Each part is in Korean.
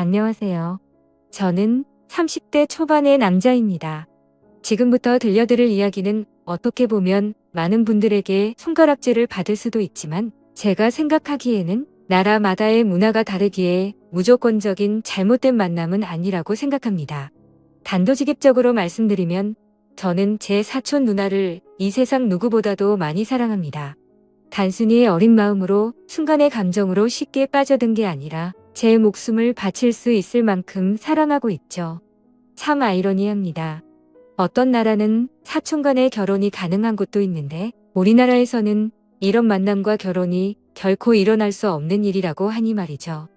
안녕하세요. 저는 30대 초반의 남자입니다. 지금부터 들려드릴 이야기는 어떻게 보면 많은 분들에게 손가락질을 받을 수도 있지만 제가 생각하기에는 나라마다의 문화가 다르기에 무조건적인 잘못된 만남은 아니라고 생각합니다. 단도직입적으로 말씀드리면 저는 제 사촌 누나를 이 세상 누구보다도 많이 사랑합니다. 단순히 어린 마음으로 순간의 감정으로 쉽게 빠져든 게 아니라 제 목숨을 바칠 수 있을 만큼 사랑하고 있죠. 참 아이러니합니다. 어떤 나라는 사촌 간의 결혼이 가능한 곳도 있는데 우리나라에서는 이런 만남과 결혼이 결코 일어날 수 없는 일이라고 하니 말이죠.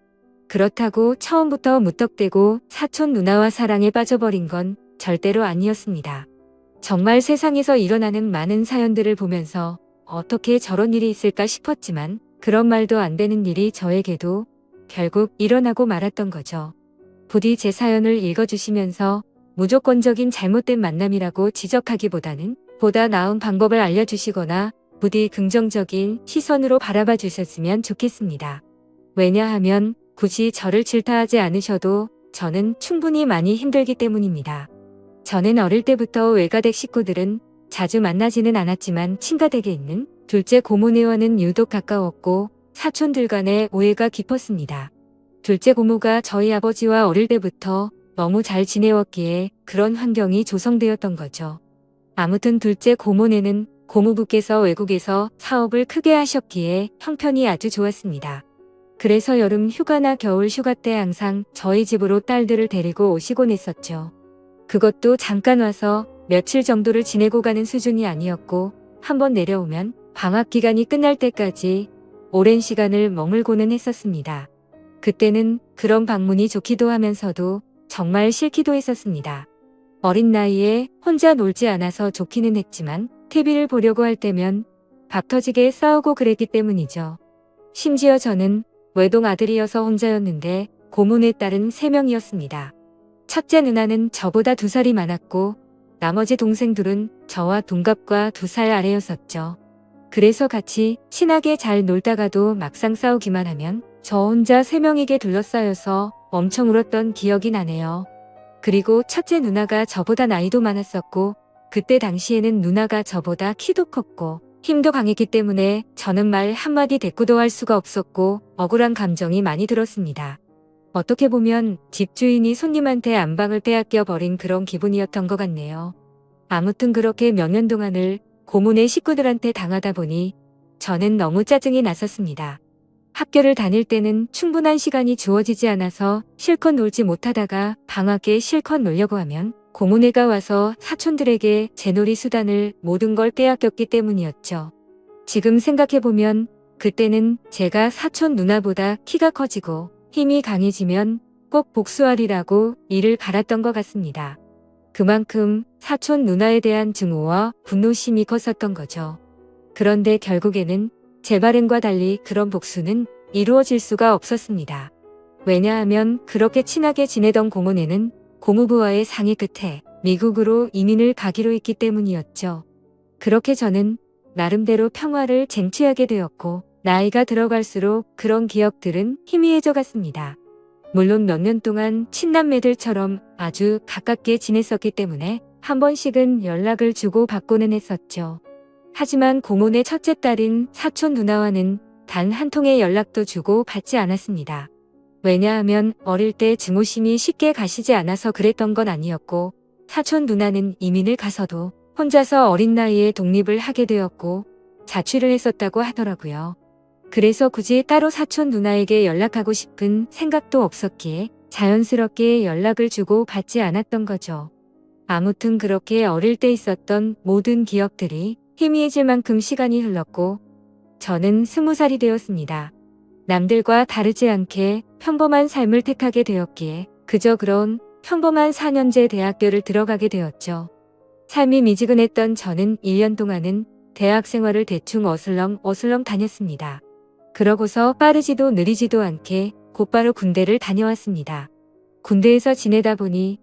그렇다고 처음부터 무턱대고 사촌 누나와 사랑에 빠져버린 건 절대로 아니었습니다. 정말 세상에서 일어나는 많은 사연들을 보면서 어떻게 저런 일이 있을까 싶었지만 그런 말도 안 되는 일이 저에게도 결국 일어나고 말았던 거죠. 부디 제 사연을 읽어주시면서 무조건적인 잘못된 만남이라고 지적하기보다는 보다 나은 방법을 알려주시거나 부디 긍정적인 시선으로 바라봐 주셨으면 좋겠습니다. 왜냐하면 굳이 저를 질타하지 않으셔도 저는 충분히 많이 힘들기 때문입니다. 저는 어릴 때부터 외가댁 식구들은 자주 만나지는 않았지만 친가댁에 있는 둘째 고모네와는 유독 가까웠고 사촌들 간의 오해가 깊었습니다. 둘째 고모가 저희 아버지와 어릴 때부터 너무 잘 지내왔기에 그런 환경이 조성되었던 거죠. 아무튼 둘째 고모네는 고모부께서 외국에서 사업을 크게 하셨기에 형편이 아주 좋았습니다. 그래서 여름 휴가나 겨울 휴가 때 항상 저희 집으로 딸들을 데리고 오시곤 했었죠. 그것도 잠깐 와서 며칠 정도를 지내고 가는 수준이 아니었고 한번 내려오면 방학 기간이 끝날 때까지 오랜 시간을 머물고는 했었습니다. 그때는 그런 방문이 좋기도 하면서도 정말 싫기도 했었습니다. 어린 나이에 혼자 놀지 않아서 좋기는 했지만 TV를 보려고 할 때면 밥 터지게 싸우고 그랬기 때문이죠. 심지어 저는 외동 아들이어서 혼자였는데 고모네 딸은 3명이었습니다. 첫째 누나는 저보다 2살이 많았고 나머지 동생들은 저와 동갑과 2살 아래였었죠. 그래서 같이 친하게 잘 놀다가도 막상 싸우기만 하면 저 혼자 3명에게 둘러싸여서 엄청 울었던 기억이 나네요. 그리고 첫째 누나가 저보다 나이도 많았었고 그때 당시에는 누나가 저보다 키도 컸고 힘도 강했기 때문에 저는 말 한마디 대꾸도 할 수가 없었고 억울한 감정이 많이 들었습니다. 어떻게 보면 집주인이 손님한테 안방을 빼앗겨 버린 그런 기분이었던 것 같네요. 아무튼 그렇게 몇 년 동안을 고모네 식구들한테 당하다 보니 저는 너무 짜증이 났었습니다. 학교를 다닐 때는 충분한 시간이 주어지지 않아서 실컷 놀지 못하다가 방학에 실컷 놀려고 하면 고모네가 와서 사촌들에게 제 놀이 수단을 모든 걸 빼앗겼기 때문이었죠. 지금 생각해보면 그때는 제가 사촌 누나보다 키가 커지고 힘이 강해지면 꼭 복수하리라고 이를 갈았던 것 같습니다. 그만큼 사촌 누나에 대한 증오와 분노심이 컸었던 거죠. 그런데 결국에는 제 바램과 달리 그런 복수는 이루어질 수가 없었습니다. 왜냐하면 그렇게 친하게 지내던 고모네는 고모부와의 상의 끝에 미국으로 이민을 가기로 했기 때문이었죠. 그렇게 저는 나름대로 평화를 쟁취하게 되었고 나이가 들어갈수록 그런 기억들은 희미해져 갔습니다. 물론 몇 년 동안 친남매들처럼 아주 가깝게 지냈었기 때문에 한 번씩은 연락을 주고 받고는 했었죠. 하지만 고모네 첫째 딸인 사촌 누나와는 단 한 통의 연락도 주고 받지 않았습니다. 왜냐하면 어릴 때 증오심이 쉽게 가시지 않아서 그랬던 건 아니었고 사촌 누나는 이민을 가서도 혼자서 어린 나이에 독립을 하게 되었고 자취를 했었다고 하더라고요. 그래서 굳이 따로 사촌 누나에게 연락하고 싶은 생각도 없었기에 자연스럽게 연락을 주고 받지 않았던 거죠. 아무튼 그렇게 어릴 때 있었던 모든 기억들이 희미해질 만큼 시간이 흘렀고 저는 20살이 되었습니다. 남들과 다르지 않게 평범한 삶을 택하게 되었기에 그저 그런 평범한 4년제 대학교를 들어가게 되었죠. 삶이 미지근했던 저는 1년 동안은 대학 생활을 대충 어슬렁 다녔습니다. 그러고서 빠르지도 느리지도 않게 곧바로 군대를 다녀왔습니다. 군대에서 지내다 보니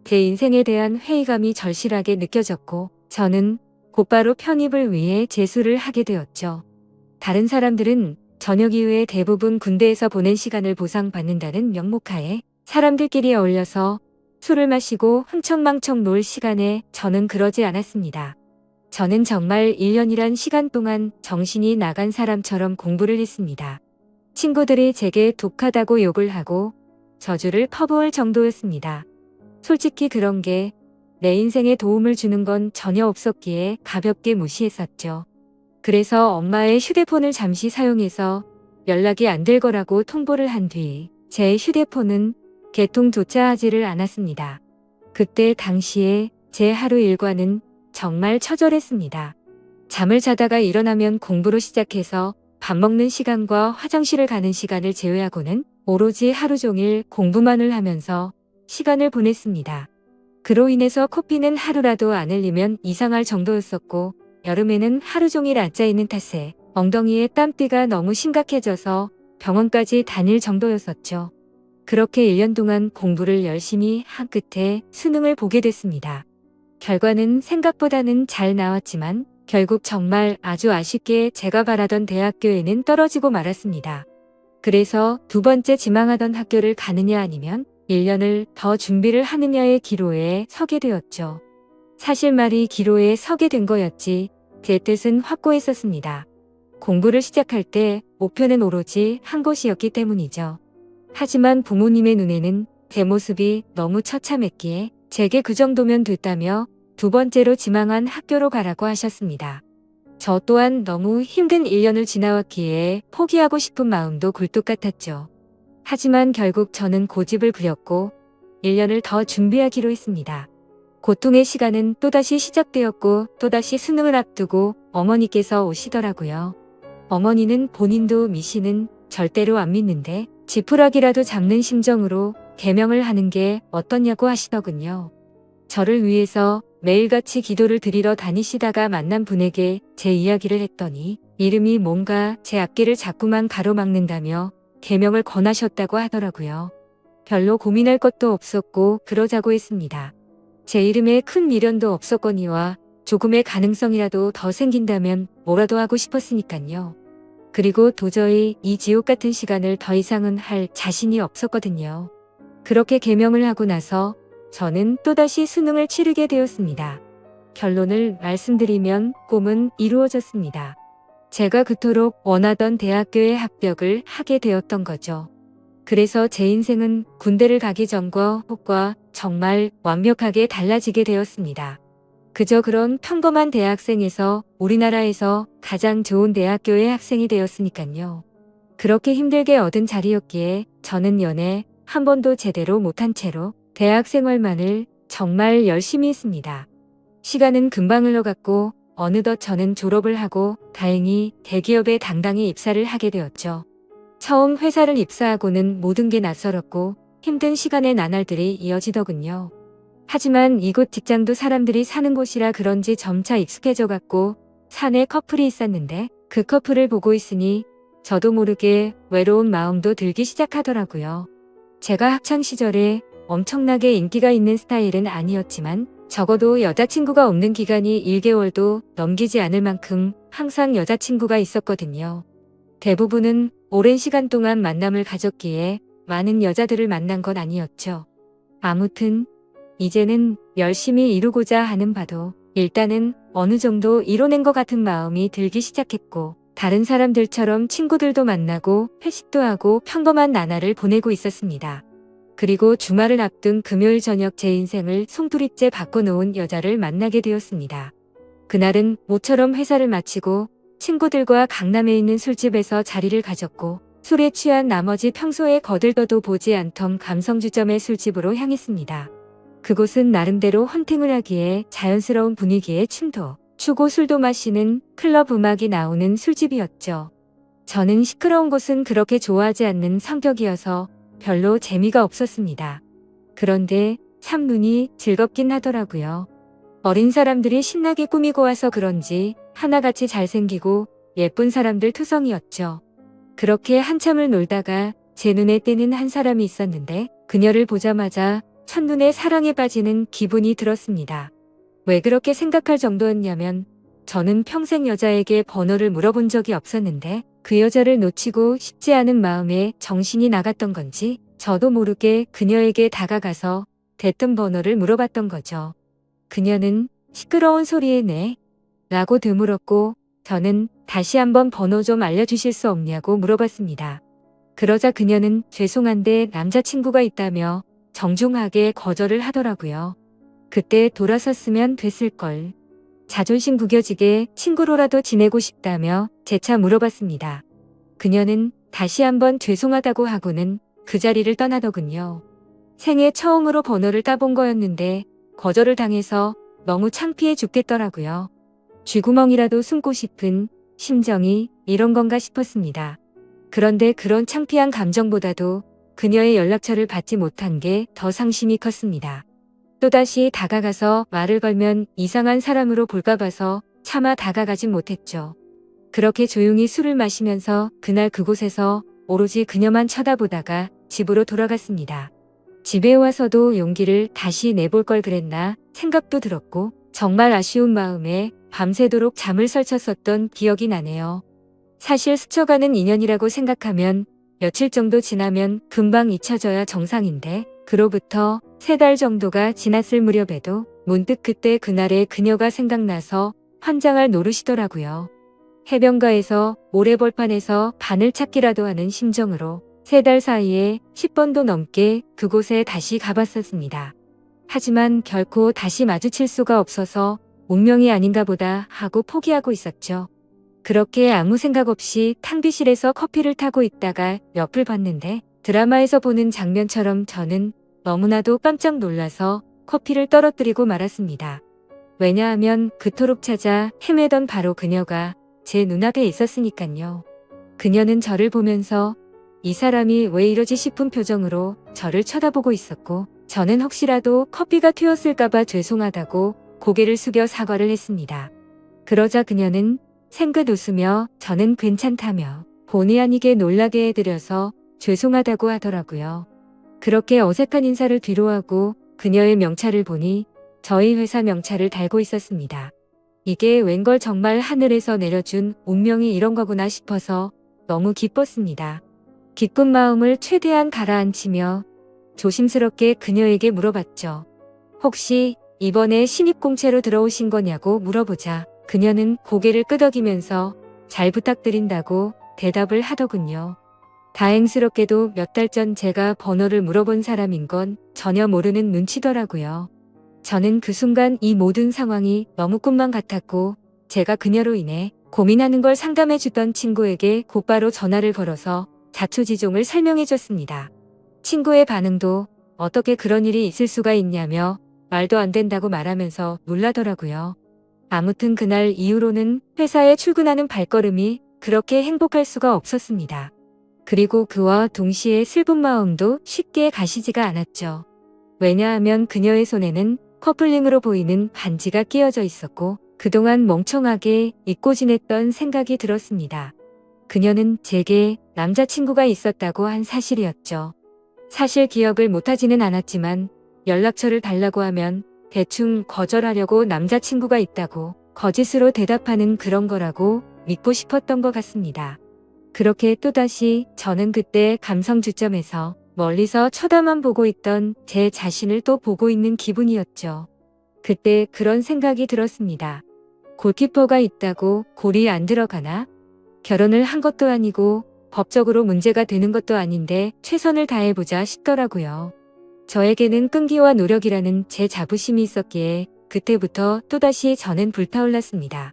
제 인생에 대한 회의감이 절실하게 느껴졌고 저는 곧바로 편입을 위해 재수를 하게 되었죠. 다른 사람들은 전역 이후에 대부분 군대에서 보낸 시간을 보상받는다는 명목하에 사람들끼리 어울려서 술을 마시고 흥청망청 놀 시간에 저는 그러지 않았습니다. 저는 정말 1년이란 시간 동안 정신이 나간 사람처럼 공부를 했습니다. 친구들이 제게 독하다고 욕을 하고 저주를 퍼부을 정도였습니다. 솔직히 그런 게 내 인생에 도움을 주는 건 전혀 없었기에 가볍게 무시했었죠. 그래서 엄마의 휴대폰을 잠시 사용해서 연락이 안 될 거라고 통보를 한 뒤 제 휴대폰은 개통조차 하지를 않았습니다. 그때 당시에 제 하루 일과는 정말 처절했습니다. 잠을 자다가 일어나면 공부로 시작해서 밥 먹는 시간과 화장실을 가는 시간을 제외하고는 오로지 하루 종일 공부만을 하면서 시간을 보냈습니다. 그로 인해서 코피는 하루라도 안 흘리면 이상할 정도였었고 여름에는 하루 종일 앉아있는 탓에 엉덩이에 땀띠가 너무 심각해져서 병원까지 다닐 정도였었죠. 그렇게 1년 동안 공부를 열심히 한 끝에 수능을 보게 됐습니다. 결과는 생각보다는 잘 나왔지만 결국 정말 아주 아쉽게 제가 바라던 대학교에는 떨어지고 말았습니다. 그래서 두 번째 지망하던 학교를 가느냐 아니면 1년을 더 준비를 하느냐의 기로에 서게 되었죠. 사실 말이 기로에 서게 된 거였지 제 뜻은 확고했었습니다. 공부를 시작할 때 목표는 오로지 한 곳이었기 때문이죠. 하지만 부모님의 눈에는 제 모습이 너무 처참했기에 제게 그 정도면 됐다며 두 번째로 지망한 학교로 가라고 하셨습니다. 저 또한 너무 힘든 1년을 지나왔기에 포기하고 싶은 마음도 굴뚝 같았죠. 하지만 결국 저는 고집을 부렸고 1년을 더 준비하기로 했습니다. 고통의 시간은 또다시 시작되었고 또다시 수능을 앞두고 어머니께서 오시더라고요. 어머니는 본인도 미신은 절대로 안 믿는데 지푸라기라도 잡는 심정으로 개명을 하는 게 어떠냐고 하시더군요. 저를 위해서 매일같이 기도를 드리러 다니시다가 만난 분에게 제 이야기를 했더니 이름이 뭔가 제 앞길을 자꾸만 가로막는다며 개명을 권하셨다고 하더라고요. 별로 고민할 것도 없었고 그러자고 했습니다. 제 이름에 큰 미련도 없었거니와 조금의 가능성이라도 더 생긴다면 뭐라도 하고 싶었으니까요. 그리고 도저히 이 지옥 같은 시간을 더 이상은 할 자신이 없었거든요. 그렇게 개명을 하고 나서 저는 또다시 수능을 치르게 되었습니다. 결론을 말씀드리면 꿈은 이루어졌습니다. 제가 그토록 원하던 대학교에 합격을 하게 되었던 거죠. 그래서 제 인생은 군대를 가기 전과 후과 정말 완벽하게 달라지게 되었습니다. 그저 그런 평범한 대학생에서 우리나라에서 가장 좋은 대학교의 학생이 되었으니까요. 그렇게 힘들게 얻은 자리였기에 저는 연애 한 번도 제대로 못한 채로 대학 생활만을 정말 열심히 했습니다. 시간은 금방 흘러갔고 어느덧 저는 졸업을 하고 다행히 대기업에 당당히 입사를 하게 되었죠. 처음 회사를 입사하고는 모든 게 낯설었고 힘든 시간의 나날들이 이어지더군요. 하지만 이곳 직장도 사람들이 사는 곳이라 그런지 점차 익숙해져 갔고 사내 커플이 있었는데 그 커플을 보고 있으니 저도 모르게 외로운 마음도 들기 시작하더라고요. 제가 학창시절에 엄청나게 인기가 있는 스타일은 아니었지만 적어도 여자친구가 없는 기간이 1개월도 넘기지 않을 만큼 항상 여자친구가 있었거든요. 대부분은 오랜 시간 동안 만남을 가졌기에 많은 여자들을 만난 건 아니었죠. 아무튼 이제는 열심히 이루고자 하는 바도 일단은 어느 정도 이뤄낸 것 같은 마음이 들기 시작했고 다른 사람들처럼 친구들도 만나고 회식도 하고 평범한 나날을 보내고 있었습니다. 그리고 주말을 앞둔 금요일 저녁 제 인생을 송두리째 바꿔놓은 여자를 만나게 되었습니다. 그날은 모처럼 회사를 마치고 친구들과 강남에 있는 술집에서 자리를 가졌고 술에 취한 나머지 평소에 거들떠도 보지 않던 감성주점의 술집으로 향했습니다. 그곳은 나름대로 헌팅을 하기에 자연스러운 분위기에 춤도 추고 술도 마시는 클럽 음악이 나오는 술집이었죠. 저는 시끄러운 곳은 그렇게 좋아하지 않는 성격이어서 별로 재미가 없었습니다. 그런데 참 눈이 즐겁긴 하더라고요. 어린 사람들이 신나게 꾸미고 와서 그런지 하나같이 잘생기고 예쁜 사람들 투성이었죠. 그렇게 한참을 놀다가 제 눈에 띄는 한 사람이 있었는데 그녀를 보자마자 첫눈에 사랑에 빠지는 기분이 들었습니다. 왜 그렇게 생각할 정도였냐면 저는 평생 여자에게 번호를 물어본 적이 없었는데 그 여자를 놓치고 싶지 않은 마음에 정신이 나갔던 건지 저도 모르게 그녀에게 다가가서 대뜸 번호를 물어봤던 거죠. 그녀는 시끄러운 소리에 네? 라고 되물었고 저는 다시 한번 번호 좀 알려주실 수 없냐고 물어봤습니다. 그러자 그녀는 죄송한데 남자친구가 있다며 정중하게 거절을 하더라고요. 그때 돌아섰으면 됐을걸. 자존심 구겨지게 친구로라도 지내고 싶다며 재차 물어봤습니다. 그녀는 다시 한번 죄송하다고 하고는 그 자리를 떠나더군요. 생애 처음으로 번호를 따본 거였는데 거절을 당해서 너무 창피해 죽겠더라고요. 쥐구멍이라도 숨고 싶은 심정이 이런 건가 싶었습니다. 그런데 그런 창피한 감정보다도 그녀의 연락처를 받지 못한 게 더 상심이 컸습니다. 또다시 다가가서 말을 걸면 이상한 사람으로 볼까 봐서 차마 다가가진 못했죠. 그렇게 조용히 술을 마시면서 그날 그곳에서 오로지 그녀만 쳐다보다가 집으로 돌아갔습니다. 집에 와서도 용기를 다시 내볼 걸 그랬나 생각도 들었고 정말 아쉬운 마음에 밤새도록 잠을 설쳤었던 기억이 나네요. 사실 스쳐가는 인연이라고 생각하면 며칠 정도 지나면 금방 잊혀져야 정상인데 그로부터 3달 정도가 지났을 무렵에도 문득 그때 그날의 그녀가 생각나서 환장할 노릇이더라고요. 해변가에서 모래벌판에서 바늘 찾기라도 하는 심정으로 3달 사이에 10번도 넘게 그곳에 다시 가봤었습니다. 하지만 결코 다시 마주칠 수가 없어서 운명이 아닌가 보다 하고 포기하고 있었죠. 그렇게 아무 생각 없이 탕비실에서 커피를 타고 있다가 옆을 봤는데 드라마에서 보는 장면처럼 저는 너무나도 깜짝 놀라서 커피를 떨어뜨리고 말았습니다. 왜냐하면 그토록 찾아 헤매던 바로 그녀가 제 눈앞에 있었으니깐요. 그녀는 저를 보면서 이 사람이 왜 이러지 싶은 표정으로 저를 쳐다보고 있었고 저는 혹시라도 커피가 튀었을까봐 죄송하다고 고개를 숙여 사과를 했습니다. 그러자 그녀는 생긋 웃으며 저는 괜찮다며 본의 아니게 놀라게 해드려서 죄송하다고 하더라고요. 그렇게 어색한 인사를 뒤로하고 그녀의 명찰을 보니 저희 회사 명찰을 달고 있었습니다. 이게 웬걸 정말 하늘에서 내려준 운명이 이런 거구나 싶어서 너무 기뻤습니다. 기쁜 마음을 최대한 가라앉히며 조심스럽게 그녀에게 물어봤죠. 혹시 이번에 신입공채로 들어오신 거냐고 물어보자 그녀는 고개를 끄덕이면서 잘 부탁드린다고 대답을 하더군요. 다행스럽게도 몇 달 전 제가 번호를 물어본 사람인 건 전혀 모르는 눈치더라고요. 저는 그 순간 이 모든 상황이 너무 꿈만 같았고 제가 그녀로 인해 고민하는 걸 상담해주던 친구에게 곧바로 전화를 걸어서 자초지종을 설명해줬습니다. 친구의 반응도 어떻게 그런 일이 있을 수가 있냐며 말도 안 된다고 말하면서 놀라더라고요. 아무튼 그날 이후로는 회사에 출근하는 발걸음이 그렇게 행복할 수가 없었습니다. 그리고 그와 동시에 슬픈 마음도 쉽게 가시지가 않았죠. 왜냐하면 그녀의 손에는 커플링으로 보이는 반지가 끼어져 있었고 그동안 멍청하게 잊고 지냈던 생각이 들었습니다. 그녀는 제게 남자친구가 있었다고 한 사실이었죠. 사실 기억을 못하지는 않았지만 연락처를 달라고 하면 대충 거절하려고 남자친구가 있다고 거짓으로 대답하는 그런 거라고 믿고 싶었던 것 같습니다. 그렇게 또다시 저는 그때 감성 주점에서 멀리서 쳐다만 보고 있던 제 자신을 또 보고 있는 기분이었죠. 그때 그런 생각이 들었습니다. 골키퍼가 있다고 골이 안 들어가나? 결혼을 한 것도 아니고 법적으로 문제가 되는 것도 아닌데 최선을 다해보자 싶더라고요. 저에게는 끈기와 노력이라는 제 자부심이 있었기에 그때부터 또다시 저는 불타올랐습니다.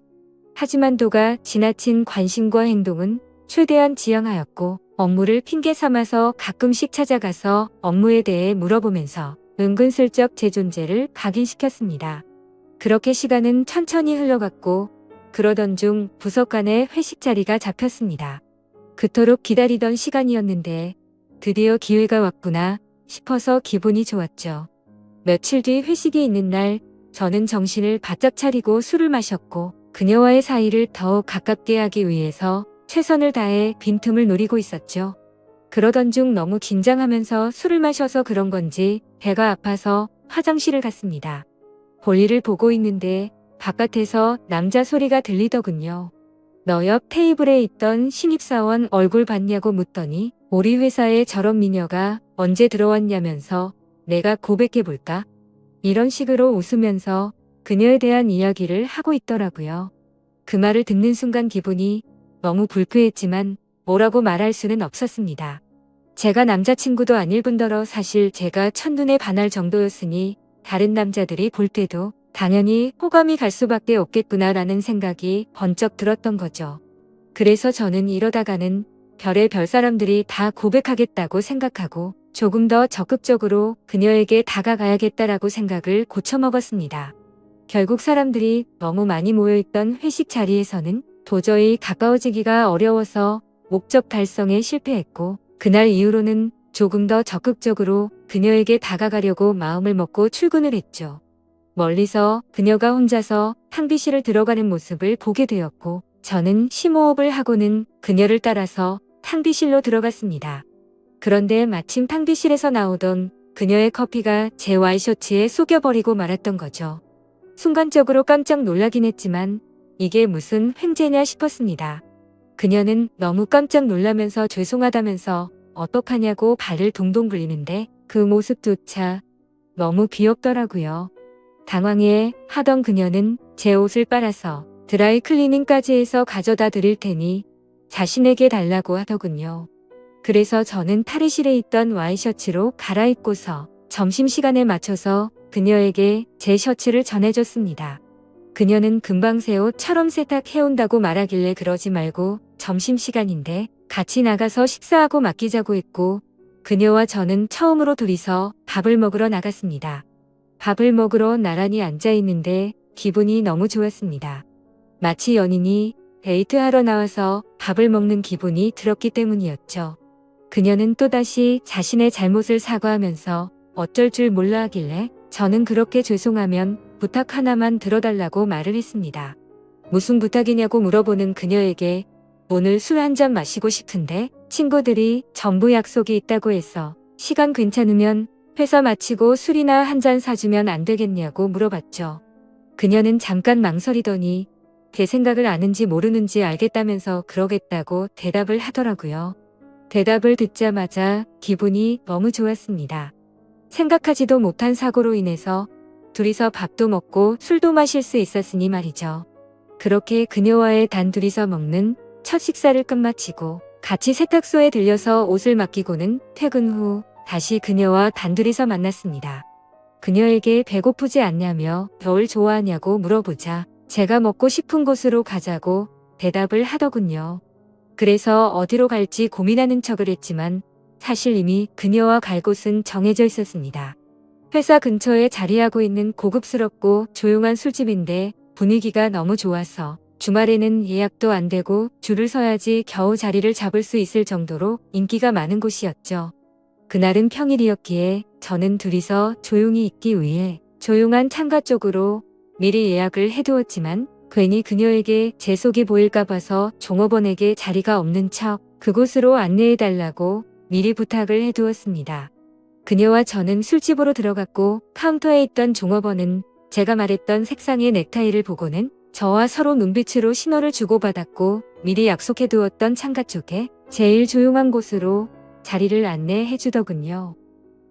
하지만 도가 지나친 관심과 행동은 최대한 지양하였고 업무를 핑계 삼아서 가끔씩 찾아가서 업무에 대해 물어보면서 은근슬쩍 제 존재를 각인시켰습니다. 그렇게 시간은 천천히 흘러갔고 그러던 중 부서 간의 회식 자리가 잡혔습니다. 그토록 기다리던 시간이었는데 드디어 기회가 왔구나 싶어서 기분이 좋았죠. 며칠 뒤 회식이 있는 날 저는 정신을 바짝 차리고 술을 마셨고 그녀와의 사이를 더욱 가깝게 하기 위해서 최선을 다해 빈틈을 노리고 있었죠. 그러던 중 너무 긴장하면서 술을 마셔서 그런 건지 배가 아파서 화장실을 갔습니다. 볼일을 보고 있는데 바깥에서 남자 소리가 들리더군요. 너 옆 테이블에 있던 신입사원 얼굴 봤냐고 묻더니 우리 회사에 저런 미녀가 언제 들어왔냐면서 내가 고백해볼까? 이런 식으로 웃으면서 그녀에 대한 이야기를 하고 있더라고요. 그 말을 듣는 순간 기분이 너무 불쾌했지만 뭐라고 말할 수는 없었습니다. 제가 남자친구도 아닐 뿐더러 사실 제가 첫눈에 반할 정도였으니 다른 남자들이 볼 때도 당연히 호감이 갈 수밖에 없겠구나라는 생각이 번쩍 들었던 거죠. 그래서 저는 이러다가는 별의별 사람들이 다 고백하겠다고 생각하고 조금 더 적극적으로 그녀에게 다가가야겠다라고 생각을 고쳐먹었습니다. 결국 사람들이 너무 많이 모여있던 회식 자리에서는 도저히 가까워지기가 어려워서 목적 달성에 실패했고, 그날 이후로는 조금 더 적극적으로 그녀에게 다가가려고 마음을 먹고 출근을 했죠. 멀리서 그녀가 혼자서 탕비실을 들어가는 모습을 보게 되었고, 저는 심호흡을 하고는 그녀를 따라서 탕비실로 들어갔습니다. 그런데 마침 탕비실에서 나오던 그녀의 커피가 제 와이셔츠에 쏟겨버리고 말았던 거죠. 순간적으로 깜짝 놀라긴 했지만 이게 무슨 횡재냐 싶었습니다. 그녀는 너무 깜짝 놀라면서 죄송하다면서 어떡하냐고 발을 동동 굴리는데 그 모습조차 너무 귀엽더라고요. 당황해 하던 그녀는 제 옷을 빨아서 드라이 클리닝까지 해서 가져다 드릴 테니 자신에게 달라고 하더군요. 그래서 저는 탈의실에 있던 와이셔츠로 갈아입고서 점심시간에 맞춰서 그녀에게 제 셔츠를 전해줬습니다. 그녀는 금방 새 옷처럼 세탁해온다고 말하길래 그러지 말고 점심시간인데 같이 나가서 식사하고 맡기자고 했고, 그녀와 저는 처음으로 둘이서 밥을 먹으러 나갔습니다. 밥을 먹으러 나란히 앉아있는데 기분이 너무 좋았습니다. 마치 연인이 데이트하러 나와서 밥을 먹는 기분이 들었기 때문이었죠. 그녀는 또다시 자신의 잘못을 사과하면서 어쩔 줄 몰라 하길래 저는 그렇게 죄송하면 부탁 하나만 들어달라고 말을 했습니다. 무슨 부탁이냐고 물어보는 그녀에게 오늘 술 한 잔 마시고 싶은데 친구들이 전부 약속이 있다고 해서 시간 괜찮으면 회사 마치고 술이나 한 잔 사주면 안 되겠냐고 물어봤죠. 그녀는 잠깐 망설이더니 제 생각을 아는지 모르는지 알겠다면서 그러겠다고 대답을 하더라고요. 대답을 듣자마자 기분이 너무 좋았습니다. 생각하지도 못한 사고로 인해서 둘이서 밥도 먹고 술도 마실 수 있었으니 말이죠. 그렇게 그녀와의 단둘이서 먹는 첫 식사를 끝마치고 같이 세탁소에 들려서 옷을 맡기고는 퇴근 후 다시 그녀와 단둘이서 만났습니다. 그녀에게 배고프지 않냐며 뭘 좋아하냐고 물어보자 제가 먹고 싶은 곳으로 가자고 대답을 하더군요. 그래서 어디로 갈지 고민하는 척을 했지만 사실 이미 그녀와 갈 곳은 정해져 있었습니다. 회사 근처에 자리하고 있는 고급스럽고 조용한 술집인데 분위기가 너무 좋아서 주말에는 예약도 안 되고 줄을 서야지 겨우 자리를 잡을 수 있을 정도로 인기가 많은 곳이었죠. 그날은 평일이었기에 저는 둘이서 조용히 있기 위해 조용한 창가 쪽으로 미리 예약을 해두었지만 괜히 그녀에게 제 속이 보일까 봐서 종업원에게 자리가 없는 척 그곳으로 안내해달라고 미리 부탁을 해두었습니다. 그녀와 저는 술집으로 들어갔고 카운터에 있던 종업원은 제가 말했던 색상의 넥타이를 보고는 저와 서로 눈빛으로 신호를 주고받았고 미리 약속해두었던 창가 쪽에 제일 조용한 곳으로 자리를 안내해주더군요.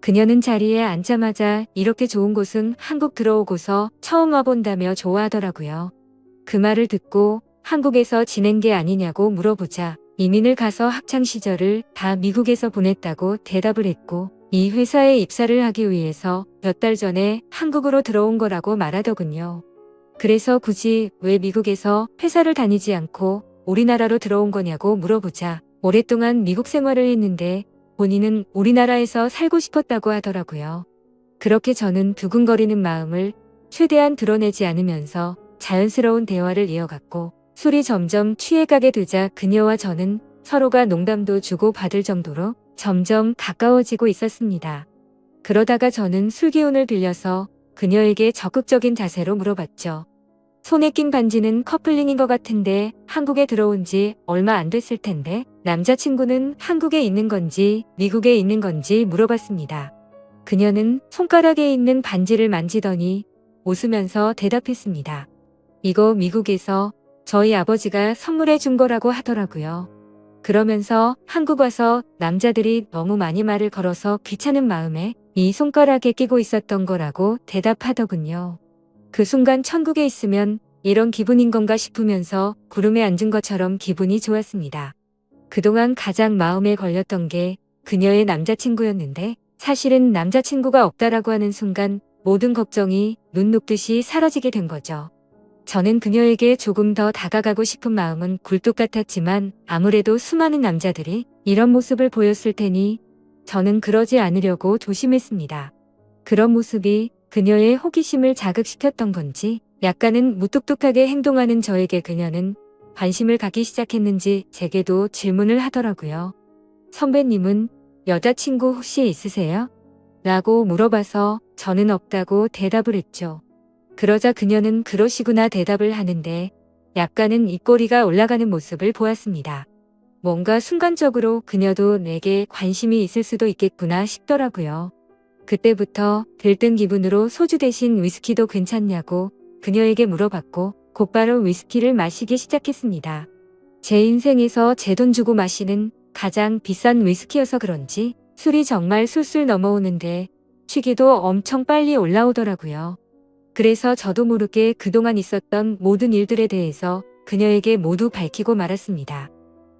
그녀는 자리에 앉자마자 이렇게 좋은 곳은 한국 들어오고서 처음 와본다며 좋아하더라고요. 그 말을 듣고 한국에서 지낸 게 아니냐고 물어보자 이민을 가서 학창시절을 다 미국에서 보냈다고 대답을 했고 이 회사에 입사를 하기 위해서 몇 달 전에 한국으로 들어온 거라고 말하더군요. 그래서 굳이 왜 미국에서 회사를 다니지 않고 우리나라로 들어온 거냐고 물어보자 오랫동안 미국 생활을 했는데 본인은 우리나라에서 살고 싶었다고 하더라고요. 그렇게 저는 두근거리는 마음을 최대한 드러내지 않으면서 자연스러운 대화를 이어갔고 술이 점점 취해가게 되자 그녀와 저는 서로가 농담도 주고받을 정도로 점점 가까워지고 있었습니다. 그러다가 저는 술 기운을 빌려서 그녀에게 적극적인 자세로 물어봤죠. 손에 낀 반지는 커플링인 것 같은데 한국에 들어온 지 얼마 안 됐을 텐데 남자친구는 한국에 있는 건지 미국에 있는 건지 물어봤습니다. 그녀는 손가락에 있는 반지를 만지더니 웃으면서 대답했습니다. 이거 미국에서 저희 아버지가 선물해 준 거라고 하더라고요. 그러면서 한국 와서 남자들이 너무 많이 말을 걸어서 귀찮은 마음에 이 손가락에 끼고 있었던 거라고 대답하더군요. 그 순간 천국에 있으면 이런 기분인 건가 싶으면서 구름에 앉은 것처럼 기분이 좋았습니다. 그동안 가장 마음에 걸렸던 게 그녀의 남자친구였는데 사실은 남자친구가 없다라고 하는 순간 모든 걱정이 눈 녹듯이 사라지게 된 거죠. 저는 그녀에게 조금 더 다가가고 싶은 마음은 굴뚝 같았지만 아무래도 수많은 남자들이 이런 모습을 보였을 테니 저는 그러지 않으려고 조심했습니다. 그런 모습이 그녀의 호기심을 자극시켰던 건지 약간은 무뚝뚝하게 행동하는 저에게 그녀는 관심을 갖기 시작했는지 제게도 질문을 하더라고요. 선배님은 여자친구 혹시 있으세요? 라고 물어봐서 저는 없다고 대답을 했죠. 그러자 그녀는 그러시구나 대답을 하는데 약간은 입꼬리가 올라가는 모습을 보았습니다. 뭔가 순간적으로 그녀도 내게 관심이 있을 수도 있겠구나 싶더라고요. 그때부터 들뜬 기분으로 소주 대신 위스키도 괜찮냐고 그녀에게 물어봤고 곧바로 위스키를 마시기 시작했습니다. 제 인생에서 제 돈 주고 마시는 가장 비싼 위스키여서 그런지 술이 정말 술술 넘어오는데 취기도 엄청 빨리 올라오더라고요. 그래서 저도 모르게 그동안 있었던 모든 일들에 대해서 그녀에게 모두 밝히고 말았습니다.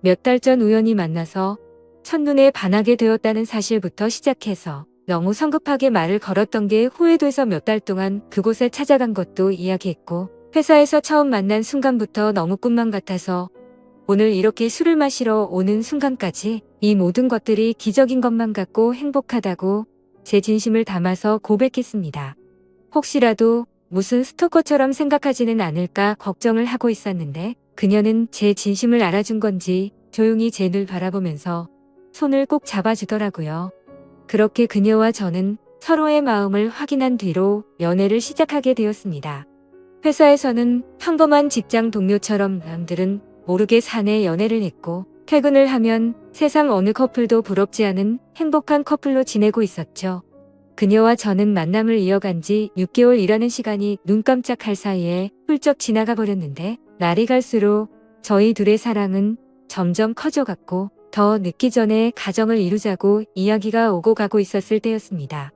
몇 달 전 우연히 만나서 첫눈에 반하게 되었다는 사실부터 시작해서 너무 성급하게 말을 걸었던 게 후회돼서 몇 달 동안 그곳에 찾아간 것도 이야기했고 회사에서 처음 만난 순간부터 너무 꿈만 같아서 오늘 이렇게 술을 마시러 오는 순간까지 이 모든 것들이 기적인 것만 같고 행복하다고 제 진심을 담아서 고백했습니다. 혹시라도 무슨 스토커처럼 생각하지는 않을까 걱정을 하고 있었는데 그녀는 제 진심을 알아준 건지 조용히 제 눈을 바라보면서 손을 꼭 잡아주더라고요. 그렇게 그녀와 저는 서로의 마음을 확인한 뒤로 연애를 시작하게 되었습니다. 회사에서는 평범한 직장 동료처럼 남들은 모르게 사내 연애를 했고 퇴근을 하면 세상 어느 커플도 부럽지 않은 행복한 커플로 지내고 있었죠. 그녀와 저는 만남을 이어간 지 6개월이라는 시간이 눈 깜짝할 사이에 훌쩍 지나가 버렸는데 날이 갈수록 저희 둘의 사랑은 점점 커져갔고 더 늦기 전에 가정을 이루자고 이야기가 오고 가고 있었을 때였습니다.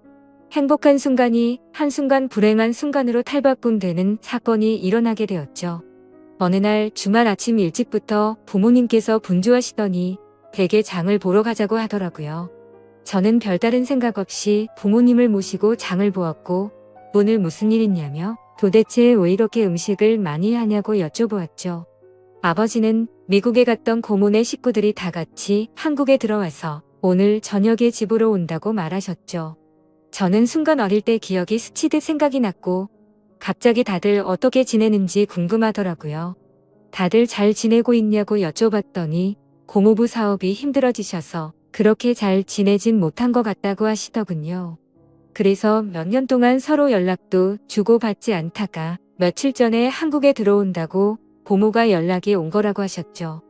행복한 순간이 한순간 불행한 순간으로 탈바꿈되는 사건이 일어나게 되었죠. 어느 날 주말 아침 일찍부터 부모님께서 분주하시더니 댁에 장을 보러 가자고 하더라고요. 저는 별다른 생각 없이 부모님을 모시고 장을 보았고 오늘 무슨 일 있냐며 도대체 왜 이렇게 음식을 많이 하냐고 여쭤보았죠. 아버지는 미국에 갔던 고모네 식구들이 다 같이 한국에 들어와서 오늘 저녁에 집으로 온다고 말하셨죠. 저는 순간 어릴 때 기억이 스치듯 생각이 났고 갑자기 다들 어떻게 지내는지 궁금하더라고요. 다들 잘 지내고 있냐고 여쭤봤더니 고모부 사업이 힘들어지셔서 그렇게 잘 지내진 못한 것 같다고 하시더군요. 그래서 몇 년 동안 서로 연락도 주고받지 않다가 며칠 전에 한국에 들어온다고 고모가 연락이 온 거라고 하셨죠.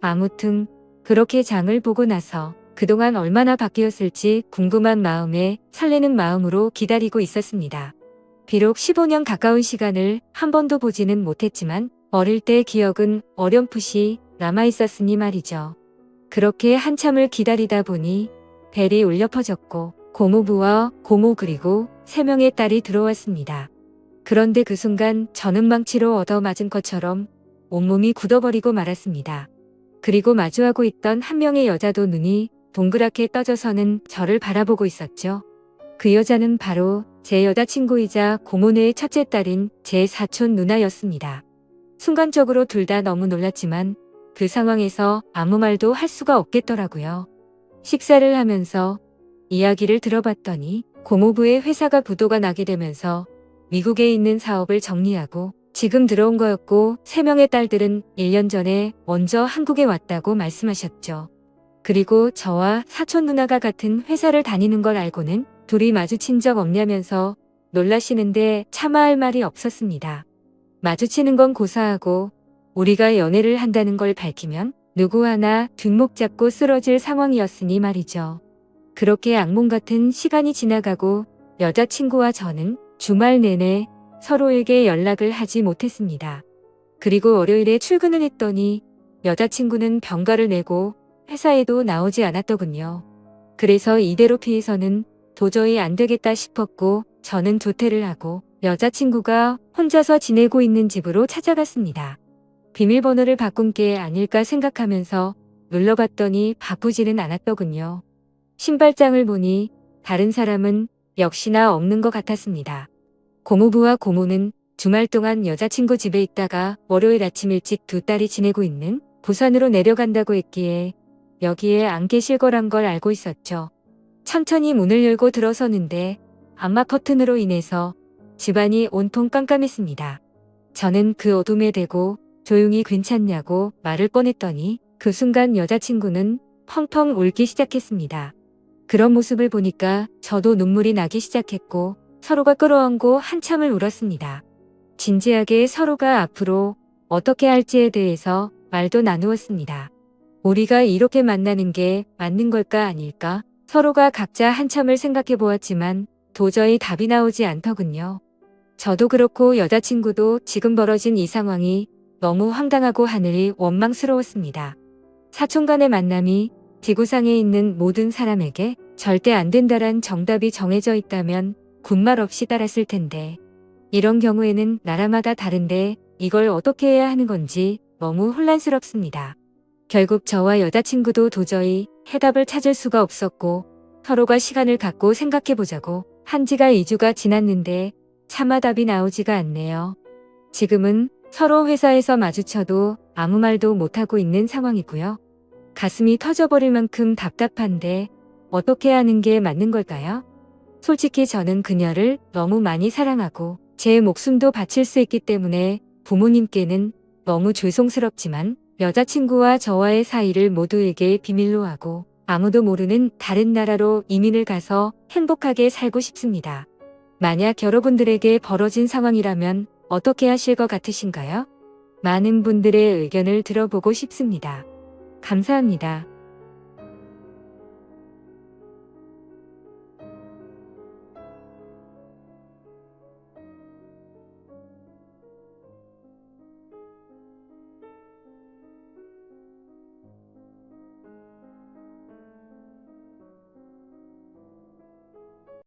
아무튼 그렇게 장을 보고 나서 그동안 얼마나 바뀌었을지 궁금한 마음에 설레는 마음으로 기다리고 있었습니다. 비록 15년 가까운 시간을 한 번도 보지는 못했지만 어릴 때 기억은 어렴풋이 남아있었으니 말이죠. 그렇게 한참을 기다리다 보니 벨이 울려 퍼졌고 고모부와 고모 그리고 3명의 딸이 들어왔습니다. 그런데 그 순간 저는 망치로 얻어맞은 것처럼 온몸이 굳어버리고 말았습니다. 그리고 마주하고 있던 한 명의 여자도 눈이 동그랗게 떠져서는 저를 바라보고 있었죠. 그 여자는 바로 제 여자친구이자 고모네의 첫째 딸인 제 사촌 누나였습니다. 순간적으로 둘 다 너무 놀랐지만 그 상황에서 아무 말도 할 수가 없겠더라고요. 식사를 하면서 이야기를 들어봤더니 고모부의 회사가 부도가 나게 되면서 미국에 있는 사업을 정리하고 지금 들어온 거였고 3명의 딸들은 1년 전에 먼저 한국에 왔다고 말씀하셨죠. 그리고 저와 사촌 누나가 같은 회사를 다니는 걸 알고는 둘이 마주친 적 없냐면서 놀라시는데 차마 할 말이 없었습니다. 마주치는 건 고사하고 우리가 연애를 한다는 걸 밝히면 누구 하나 뒷목 잡고 쓰러질 상황이었으니 말이죠. 그렇게 악몽 같은 시간이 지나가고 여자친구와 저는 주말 내내 서로에게 연락을 하지 못했습니다. 그리고 월요일에 출근을 했더니 여자친구는 병가를 내고 회사에도 나오지 않았더군요. 그래서 이대로 피해서는 도저히 안 되겠다 싶었고 저는 조퇴를 하고 여자친구가 혼자서 지내고 있는 집으로 찾아갔습니다. 비밀번호를 바꾼 게 아닐까 생각하면서 눌러봤더니 바꾸지는 않았더군요. 신발장을 보니 다른 사람은 역시나 없는 것 같았습니다. 고모부와 고모는 주말 동안 여자친구 집에 있다가 월요일 아침 일찍 두 딸이 지내고 있는 부산으로 내려간다고 했기에 여기에 안 계실 거란 걸 알고 있었죠. 천천히 문을 열고 들어서는데 암막 커튼으로 인해서 집안이 온통 깜깜했습니다. 저는 그 어둠에 대고 조용히 괜찮냐고 말을 꺼냈더니 그 순간 여자친구는 펑펑 울기 시작했습니다. 그런 모습을 보니까 저도 눈물이 나기 시작했고 서로가 끌어안고 한참을 울었습니다. 진지하게 서로가 앞으로 어떻게 할지에 대해서 말도 나누었습니다. 우리가 이렇게 만나는 게 맞는 걸까 아닐까? 서로가 각자 한참을 생각해 보았지만 도저히 답이 나오지 않더군요. 저도 그렇고 여자친구도 지금 벌어진 이 상황이 너무 황당하고 하늘이 원망스러웠습니다. 사촌 간의 만남이 지구상에 있는 모든 사람에게 절대 안 된다란 정답이 정해져 있다면 군말 없이 따랐을 텐데 이런 경우에는 나라마다 다른데 이걸 어떻게 해야 하는 건지 너무 혼란스럽습니다. 결국 저와 여자친구도 도저히 해답을 찾을 수가 없었고 서로가 시간을 갖고 생각해보자고 한 지가 2주가 지났는데 차마 답이 나오지가 않네요. 지금은 서로 회사에서 마주쳐도 아무 말도 못하고 있는 상황이고요. 가슴이 터져버릴 만큼 답답한데 어떻게 하는 게 맞는 걸까요? 솔직히 저는 그녀를 너무 많이 사랑하고 제 목숨도 바칠 수 있기 때문에 부모님께는 너무 죄송스럽지만 여자친구와 저와의 사이를 모두에게 비밀로 하고 아무도 모르는 다른 나라로 이민을 가서 행복하게 살고 싶습니다. 만약 여러분들에게 벌어진 상황이라면 어떻게 하실 것 같으신가요? 많은 분들의 의견을 들어보고 싶습니다. 감사합니다.